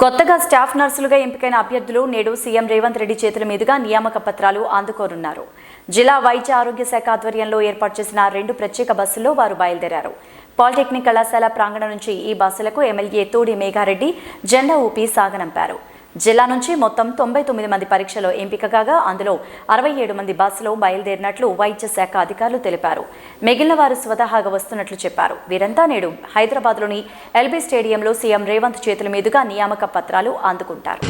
కొత్తగా స్టాఫ్ నర్సులుగా ఎంపికైన అభ్యర్థులు నేడు సీఎం రేవంత్ రెడ్డి చేతుల మీదుగా నియామక పత్రాలు అందుకోనున్నారు. జిల్లా వైద్య ఆరోగ్య శాఖ ఆధ్వర్యంలో ఏర్పాటు చేసిన 2 ప్రత్యేక బస్సుల్లో వారు బయలుదేరారు. పాలిటెక్నిక్ కళాశాల ప్రాంగణం నుంచి ఈ బస్సులకు ఎమ్మెల్యే తోడి మేఘారెడ్డి జెండా ఊపి సాగనంపారు. జిల్లా నుంచి మొత్తం 99 మంది పరీక్షలో ఎంపిక కాగా అందులో 67 మంది బస్సులో బయలుదేరినట్లు వైద్య శాఖ అధికారులు తెలిపారు. మిగిలిన వారు స్వతహాగా వస్తున్నట్లు చెప్పారు. వీరంతా నేడు హైదరాబాద్లోని ఎల్బీ స్టేడియంలో సీఎం రేవంత్ చేతుల మీదుగా నియామక పత్రాలు అందుకుంటారు.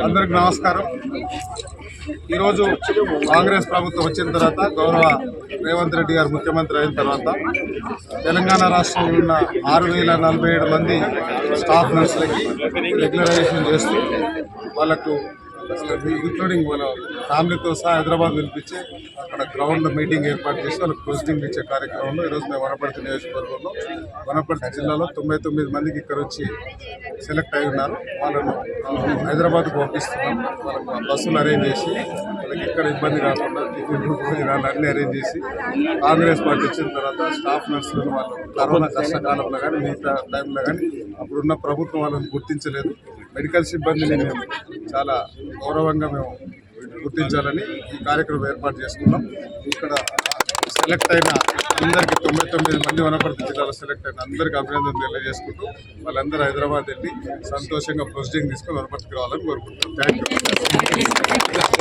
అందరికి నమస్కారం. ఈరోజు కాంగ్రెస్ ప్రభుత్వం వచ్చిన తర్వాత గౌరవ రేవంత్ రెడ్డి గారు ముఖ్యమంత్రి అయిన తర్వాత తెలంగాణ రాష్ట్రంలో ఉన్న 6047 మంది స్టాఫ్ నర్సులకి రెగ్యులరైజేషన్ చేస్తూ వాళ్ళకు ఇంక్లూడింగ్ వాళ్ళ ఫ్యామిలీతో సహా హైదరాబాద్ పిలిపించి అక్కడ గ్రౌండ్ మీటింగ్ ఏర్పాటు చేసి వాళ్ళకి పోస్టింగ్ ఇచ్చే కార్యక్రమంలో ఈరోజు మేము వనపర్తి నియోజకవర్గంలో వనపర్తి జిల్లాలో 99 మందికి ఇక్కడ వచ్చి సెలెక్ట్ అయి ఉన్నారు. వాళ్ళను హైదరాబాద్కు పంపిస్తున్నాం. వాళ్ళకు బస్సులు అరేంజ్ చేసి వాళ్ళకి ఎక్కడ ఇబ్బంది కాకుండా భోజనాలు అన్నీ అరేంజ్ చేసి కాంగ్రెస్ పార్టీ వచ్చిన తర్వాత స్టాఫ్ నర్సులను వాళ్ళు కరోనా కష్టకాలంలో కానీ మిగతా టైంలో కానీ అప్పుడున్న ప్రభుత్వం వాళ్ళని గుర్తించలేదు. మెడికల్ సిబ్బందిని మేము చాలా గౌరవంగా మేము గుర్తించాలని ఈ కార్యక్రమం ఏర్పాటు చేసుకున్నాం. ఇక్కడ సెలెక్ట్ అయిన అందరికీ 99 మంది వనపర్తి జిల్లాలో సెలెక్ట్ అయిన అందరికీ అభినందనలు తెలియజేసుకుంటూ వాళ్ళందరూ హైదరాబాద్ వెళ్ళి సంతోషంగా ప్రొసీడింగ్ తీసుకొని వనపర్తికి రావాలని కోరుకుంటున్నాం. Thank you.